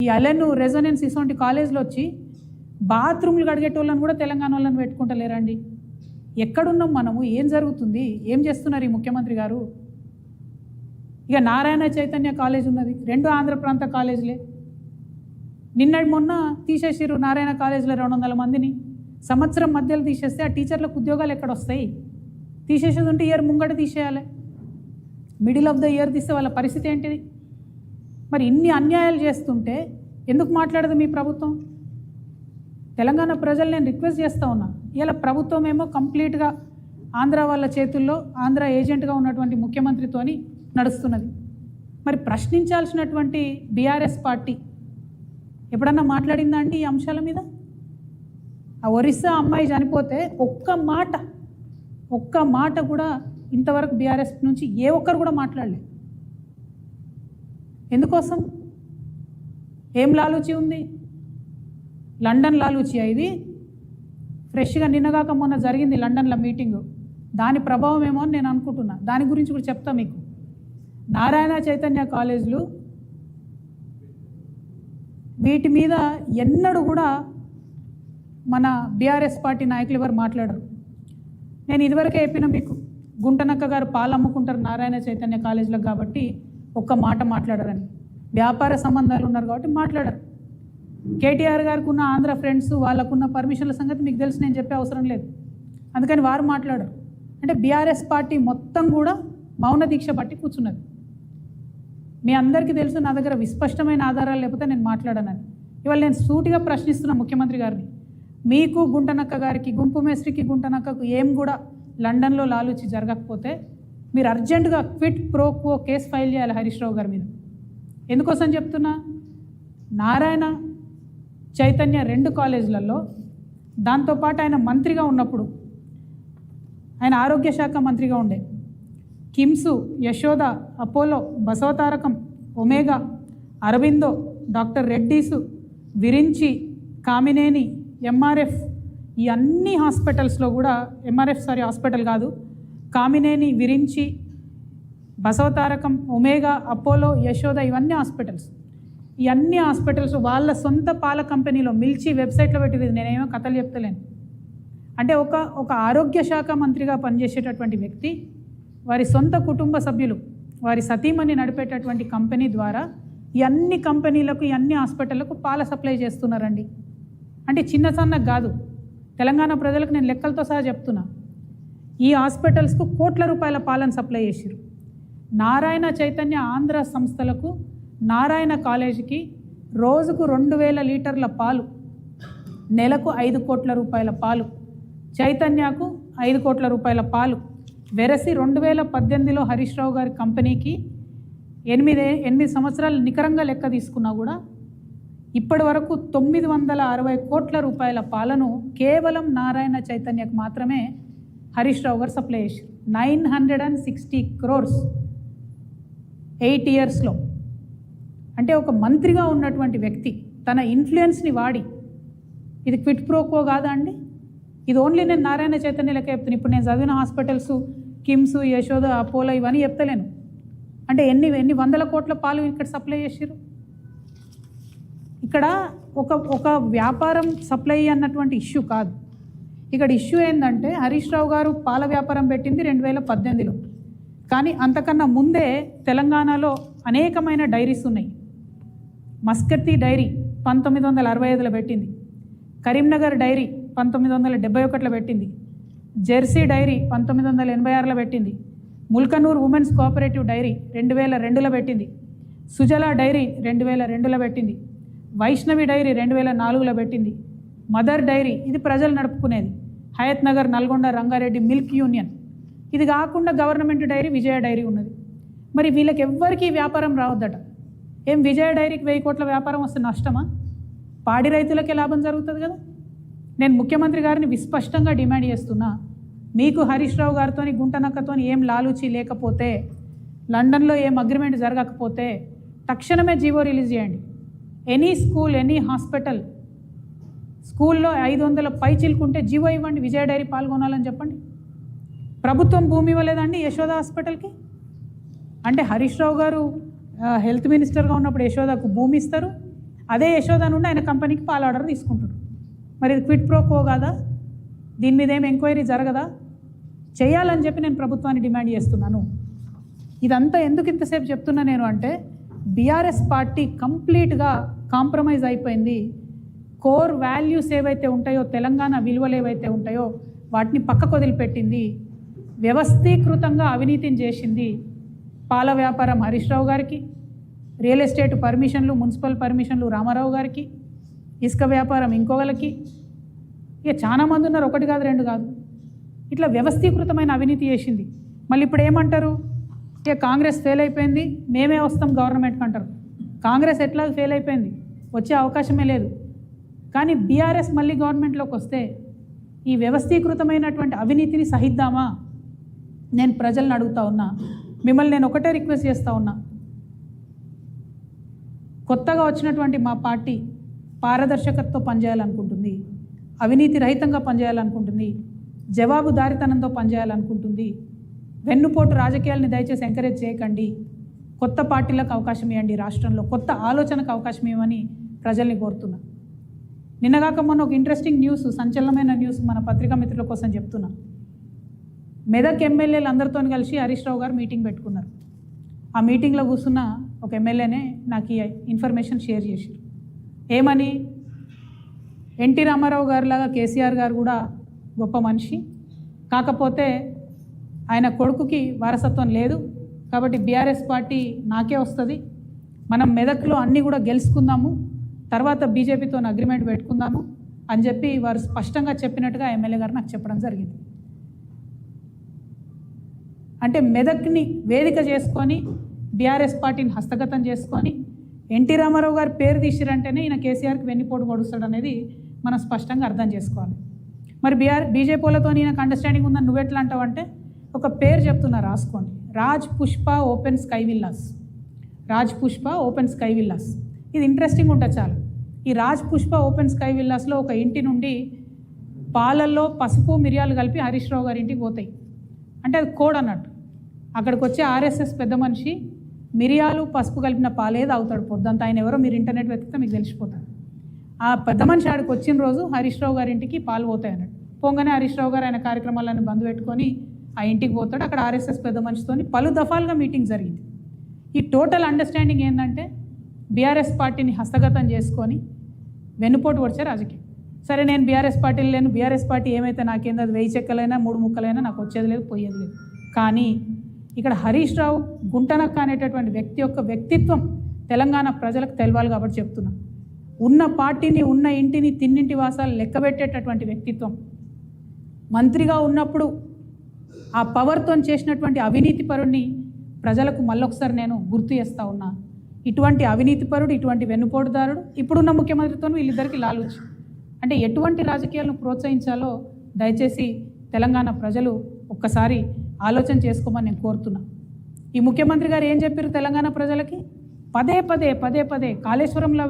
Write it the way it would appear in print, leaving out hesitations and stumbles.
ఈ Allen resonance ఇటువంటి కాలేజ్లో వచ్చి బాత్రూమ్లు కడిగేటోళ్ళని కూడా తెలంగాణ వాళ్ళని పెట్టుకుంటలేరండి. ఎక్కడున్నాం మనము? ఏం జరుగుతుంది? ఏం చేస్తున్నారు ఈ ముఖ్యమంత్రి గారు? ఇక నారాయణ చైతన్య కాలేజ్ ఉన్నది, 2 ఆంధ్ర ప్రాంత కాలేజీలే. నిన్నటి మొన్న తీసేసిరు నారాయణ కాలేజీలో 200 మందిని. సంవత్సరం మధ్యలో తీసేస్తే ఆ టీచర్లకు ఉద్యోగాలు ఎక్కడ వస్తాయి? తీసేసేది ఉంటే ఇయర్ ముంగట తీసేయాలి. మిడిల్ ఆఫ్ ద ఇయర్ తీస్తే వాళ్ళ పరిస్థితి ఏంటిది? మరి ఇన్ని అన్యాయాలు చేస్తుంటే ఎందుకు మాట్లాడదు మీ ప్రభుత్వం? తెలంగాణ ప్రజలు నేను రిక్వెస్ట్ చేస్తూ ఉన్నా. ఇలా ప్రభుత్వం ఏమో కంప్లీట్గా ఆంధ్ర వాళ్ళ చేతుల్లో ఆంధ్ర ఏజెంట్గా ఉన్నటువంటి ముఖ్యమంత్రితోని నడుస్తున్నది. మరి ప్రశ్నించాల్సినటువంటి బీఆర్ఎస్ పార్టీ ఎప్పుడన్నా మాట్లాడిందా అండి ఈ అంశాల మీద? ఆ ఒరిస్సా అమ్మాయి చనిపోతే ఒక్క మాట కూడా ఇంతవరకు బీఆర్ఎస్ నుంచి ఏ ఒక్కరు కూడా మాట్లాడలేదు. ఎందుకోసం? ఏం లాలూచి ఉంది? లండన్ లాలూచి ఇది. ఫ్రెష్గా నిన్నగాక మొన్న జరిగింది లండన్లో మీటింగు, దాని ప్రభావం ఏమో అని నేను అనుకుంటున్నా. దాని గురించి కూడా చెప్తా మీకు. నారాయణ చైతన్య కాలేజీలు వీటి మీద ఎన్నడూ కూడా మన బీఆర్ఎస్ పార్టీ నాయకులు ఎవరు మాట్లాడరు. నేను ఇదివరకే చెప్పిన మీకు, గుంటనక్క గారు పాలు అమ్ముకుంటారు నారాయణ చైతన్య కాలేజీలకు కాబట్టి ఒక్క మాట మాట్లాడరని. వ్యాపార సంబంధాలు ఉన్నారు కాబట్టి మాట్లాడరు. కేటీఆర్ గారికి ఉన్న ఆంధ్ర ఫ్రెండ్స్, వాళ్ళకున్న పర్మిషన్ల సంగతి మీకు తెలిసి నేను చెప్పే అవసరం లేదు. అందుకని వారు మాట్లాడరు. అంటే బీఆర్ఎస్ పార్టీ మొత్తం కూడా మౌన దీక్ష పట్టి కూర్చున్నది. మీ అందరికీ తెలుసు, నా దగ్గర విస్పష్టమైన ఆధారాలు లేకపోతే నేను మాట్లాడనని. ఇవాళ నేను సూటిగా ప్రశ్నిస్తున్నా ముఖ్యమంత్రి గారిని. మీకు గుంటనక్క గారికి, గుంపు మేస్త్రికి గుంటనక్కకు ఏం కూడా లండన్లో లాలూచి జరగకపోతే మీరు అర్జెంటుగా quit pro quo case file చేయాలి హరీష్ రావు గారి మీద. ఎందుకోసం చెప్తున్నా? నారాయణ చైతన్య 2 కాలేజీలలో, దాంతోపాటు ఆయన మంత్రిగా ఉన్నప్పుడు, ఆయన ఆరోగ్య శాఖ మంత్రిగా ఉండే, KIMS, Yashoda, Apollo, Basavatarakam, Omega, Aurobindo, doctor Reddy's, Virinchi, Kamineni, MRF, ఈ అన్ని హాస్పిటల్స్లో కూడా హాస్పిటల్ కాదు, కామినేని, విరించి, బసవతారకం, ఒమేగా, అపోలో, యశోద, ఇవన్నీ హాస్పిటల్స్. ఈ అన్ని హాస్పిటల్స్ వాళ్ళ సొంత పాల కంపెనీలో మిల్చి వెబ్సైట్లో పెట్టింది. నేనేమో కథలు చెప్తలేను. అంటే ఒక ఆరోగ్య శాఖ మంత్రిగా పనిచేసేటటువంటి వ్యక్తి వారి సొంత కుటుంబ సభ్యులు, వారి సతీమణి నడిపేటటువంటి కంపెనీ ద్వారా ఈ అన్ని కంపెనీలకు, ఈ అన్ని హాస్పిటళ్లకు పాల సప్లై చేస్తున్నారండి. అంటే చిన్న సన్నగా కాదు. తెలంగాణ ప్రజలకు నేను లెక్కలతో సహా చెప్తున్నా. ఈ హాస్పిటల్స్కు కోట్ల రూపాయల పాలను సప్లై చేసిరు. నారాయణ చైతన్య ఆంధ్ర సంస్థలకు, నారాయణ కాలేజీకి రోజుకు 2000 లీటర్ల పాలు, నెలకు 5 కోట్ల రూపాయల పాలు, చైతన్యకు 5 కోట్ల రూపాయల పాలు వెరసి 2018లో హరీష్ రావు గారి కంపెనీకి 8 సంవత్సరాలు నికరంగా లెక్క తీసుకున్నా కూడా ఇప్పటి వరకు 960 కోట్ల రూపాయల పాలను కేవలం నారాయణ చైతన్యకు మాత్రమే హరీష్ రావు గారు సప్లై చేశారు. 960 crores 8 yearsలో. అంటే ఒక మంత్రిగా ఉన్నటువంటి వ్యక్తి తన ఇన్ఫ్లుయెన్స్ని వాడి, ఇది క్విట్ ప్రోకో కాదా అండి? ఇది ఓన్లీ నేను నారాయణ చైతన్య లెక్క చెప్తాను. ఇప్పుడు నేను చదివిన హాస్పిటల్స్, కిమ్స్, యశోద, అపోలో ఇవన్నీ చెప్తలేను. అంటే ఎన్ని వందల కోట్ల పాలు ఇక్కడ సప్లై చేసారు. ఇక్కడ ఒక వ్యాపారం సప్లై అన్నటువంటి ఇష్యూ కాదు. ఇక్కడ ఇష్యూ ఏంటంటే హరీష్ రావు గారు పాల వ్యాపారం పెట్టింది 2018లో. కానీ అంతకన్నా ముందే తెలంగాణలో అనేకమైన డైరీస్ ఉన్నాయి. మస్కత్తి డైరీ 1965లో పెట్టింది, కరీంనగర్ డైరీ 1971లో పెట్టింది, జెర్సీ డైరీ 1986లో పెట్టింది, ముల్కనూర్ ఉమెన్స్ కోఆపరేటివ్ డైరీ 2002లో పెట్టింది, సుజలా డైరీ 2002లో పెట్టింది, వైష్ణవి డైరీ 2004లో పెట్టింది, మదర్ డైరీ ఇది ప్రజలు నడుపుకునేది, హయత్ నగర్, నల్గొండ, రంగారెడ్డి మిల్క్ యూనియన్. ఇది కాకుండా గవర్నమెంట్ డైరీ విజయ డైరీ ఉన్నది. మరి వీళ్ళకి ఎవ్వరికీ వ్యాపారం రావద్దట. ఏం విజయ డైరీకి 1000 కోట్ల వ్యాపారం వస్తే నష్టమా? పాడి రైతులకే లాభం జరుగుతుంది కదా. నేను ముఖ్యమంత్రి గారిని విస్పష్టంగా డిమాండ్ చేస్తున్నా, మీకు హరీష్ రావు గారితో, గుంటనక్కతో ఏం లాలూచి లేకపోతే, లండన్లో ఏం అగ్రిమెంట్ జరగకపోతే తక్షణమే జీవో రిలీజ్ చేయండి. ఎనీ స్కూల్, ఎనీ హాస్పిటల్, స్కూల్లో 500 పైచిలుకుంటే జీవో ఇవ్వండి, విజయ డైరీ పాల్గొనాలని చెప్పండి. ప్రభుత్వం భూమి ఇవ్వలేదండి యశోద హాస్పిటల్కి? అంటే హరీష్ రావు గారు హెల్త్ మినిస్టర్గా ఉన్నప్పుడు యశోదకు భూమి ఇస్తారు, అదే యశోద నుండి ఆయన కంపెనీకి పాల ఆర్డర్ తీసుకుంటాడు. మరి ఇది క్విట్ ప్రో కో కాదా? దీని మీద ఏం ఎంక్వైరీ జరగదా? చేయాలని చెప్పి నేను ప్రభుత్వాన్ని డిమాండ్ చేస్తున్నాను. ఇదంతా ఎందుకు ఇంతసేపు చెప్తున్నా నేను అంటే, బీఆర్ఎస్ పార్టీ కంప్లీట్గా కాంప్రమైజ్ అయిపోయింది. కోర్ వాల్యూస్ ఏవైతే ఉంటాయో, తెలంగాణ విలువలు ఏవైతే ఉంటాయో వాటిని పక్కకు వదిలిపెట్టింది. వ్యవస్థీకృతంగా అవినీతిని చేసింది. పాల వ్యాపారం హరీష్ రావు గారికి, రియల్ ఎస్టేట్ పర్మిషన్లు, మున్సిపల్ పర్మిషన్లు రామారావు గారికి, ఇసుక వ్యాపారం ఇంకొకరికి, ఇక చాలా మంది ఉన్నారు, ఒకటి కాదు రెండు కాదు. ఇట్లా వ్యవస్థీకృతమైన అవినీతి చేసింది. మళ్ళీ ఇప్పుడు ఏమంటారు? ఇక కాంగ్రెస్ ఫెయిల్ అయిపోయింది, మేమే వస్తాం గవర్నమెంట్కి అంటారు. కాంగ్రెస్ ఎట్లా ఫెయిల్ అయిపోయింది, వచ్చే అవకాశమే లేదు. కానీ బీఆర్ఎస్ మళ్ళీ గవర్నమెంట్లోకి వస్తే ఈ వ్యవస్థీకృతమైనటువంటి అవినీతిని సహిద్దామా? నేను ప్రజలను అడుగుతా ఉన్నా. మిమ్మల్ని నేను ఒకటే రిక్వెస్ట్ చేస్తూ ఉన్నా. కొత్తగా వచ్చినటువంటి మా పార్టీ పారదర్శకతతో పనిచేయాలనుకుంటుంది, అవినీతి రహితంగా పనిచేయాలనుకుంటుంది, జవాబుదారితనంతో పనిచేయాలనుకుంటుంది. వెన్నుపోటు రాజకీయాలని దయచేసి ఎంకరేజ్ చేయకండి. కొత్త పార్టీలకు అవకాశం ఇవ్వండి. రాష్ట్రంలో కొత్త ఆలోచనకు అవకాశం ఇవ్వమని ప్రజల్ని కోరుతున్నా. నిన్నగాక మొన్న ఒక ఇంట్రెస్టింగ్ న్యూస్, సంచలనమైన న్యూస్ మన పత్రికా మిత్రుల కోసం చెప్తున్నా. మెదక్ ఎమ్మెల్యేలు అందరితో కలిసి హరీష్ రావు గారు మీటింగ్ పెట్టుకున్నారు. ఆ మీటింగ్లో కూర్చున్న ఒక ఎమ్మెల్యేనే నాకు ఈ ఇన్ఫర్మేషన్ షేర్ చేశారు. ఏమని? ఎన్టీ రామారావు గారిలాగా కేసీఆర్ గారు కూడా గొప్ప మనిషి, కాకపోతే ఆయన కొడుకుకి వారసత్వం లేదు, కాబట్టి బీఆర్ఎస్ పార్టీ నాకే వస్తుంది, మనం మెదక్లో అన్నీ కూడా గెలుచుకుందాము, తర్వాత బీజేపీతో అగ్రిమెంట్ పెట్టుకుందాము అని చెప్పి వారు స్పష్టంగా చెప్పినట్టుగా ఎమ్మెల్యే గారు నాకు చెప్పడం జరిగింది. అంటే మెదక్ని వేదిక చేసుకొని బీఆర్ఎస్ పార్టీని హస్తగతం చేసుకొని ఎన్టీ రామారావు గారి పేరు తీసిరంటేనే ఈయన కేసీఆర్కి వెన్నుపోటు పొడుస్తాడు అనేది మనం స్పష్టంగా అర్థం చేసుకోవాలి. మరి బీజేపీలతో ఈయనకు అండర్స్టాండింగ్ ఉందని నువ్వెట్లా అంటావంటే, ఒక పేరు చెప్తున్నా, రాసుకోండి. Raj Pushpa open sky villas. Raj Pushpa open sky villas. ఇది ఇంట్రెస్టింగ్ ఉంటుంది చాలా. ఈ రాజ్ పుష్ప ఓపెన్ స్కై విల్లాస్లో ఒక ఇంటి నుండి పాలల్లో పసుపు మిరియాలు కలిపి హరీష్ రావు గారి ఇంటికి పోతాయి. అంటే అది కోడ్ అన్నట్టు. అక్కడికి వచ్చే ఆర్ఎస్ఎస్ పెద్ద మనిషి మిరియాలు పసుపు కలిపిన పాలే తాగుతాడు పొద్దంతా. ఆయన ఎవరో మీరు ఇంటర్నెట్ వెతికితే మీకు తెలిసిపోతారు. ఆ పెద్ద మనిషి ఆడికి వచ్చిన రోజు హరీష్ రావు గారి ఇంటికి పాలు పోతాయి అన్నట్టు. పోగానే హరీష్ రావు గారు ఆయన కార్యక్రమాలను బంద్ పెట్టుకొని ఆ ఇంటికి పోతాడు. అక్కడ ఆర్ఎస్ఎస్ పెద్ద మనిషితో పలు దఫాలుగా మీటింగ్ జరిగింది. ఈ టోటల్ అండర్స్టాండింగ్ ఏంటంటే, బీఆర్ఎస్ పార్టీని హస్తగతం చేసుకొని వెన్నుపోటు వచ్చే రాజకీయం. సరే, నేను బీఆర్ఎస్ పార్టీలు లేను, బీఆర్ఎస్ పార్టీ ఏమైతే నాకేందో అది 1000 చెక్కలైనా 3 ముక్కలైనా నాకు వచ్చేది లేదు, పోయేది లేదు. కానీ ఇక్కడ హరీష్ రావు గుంటనక్క అనేటటువంటి వ్యక్తి యొక్క వ్యక్తిత్వం తెలంగాణ ప్రజలకు తెలవాలి కాబట్టి చెప్తున్నా. ఉన్న పార్టీని, ఉన్న ఇంటిని, తిన్నింటి వాసాలు లెక్కబెట్టేటటువంటి వ్యక్తిత్వం. మంత్రిగా ఉన్నప్పుడు ఆ పవర్తో చేసినటువంటి అవినీతి పరుడిని ప్రజలకు మళ్ళొకసారి నేను గుర్తు చేస్తూ ఉన్నా. ఇటువంటి అవినీతి పరుడు, ఇటువంటి వెన్నుపోటుదారుడు ఇప్పుడున్న ముఖ్యమంత్రితో వీళ్ళిద్దరికీ లాలూచి. అంటే ఎటువంటి రాజకీయాలను ప్రోత్సహించాలో దయచేసి తెలంగాణ ప్రజలు ఒక్కసారి ఆలోచన చేసుకోమని నేను కోరుతున్నా. ఈ ముఖ్యమంత్రి గారు ఏం చెప్పారు తెలంగాణ ప్రజలకి? పదే పదే కాళేశ్వరంలో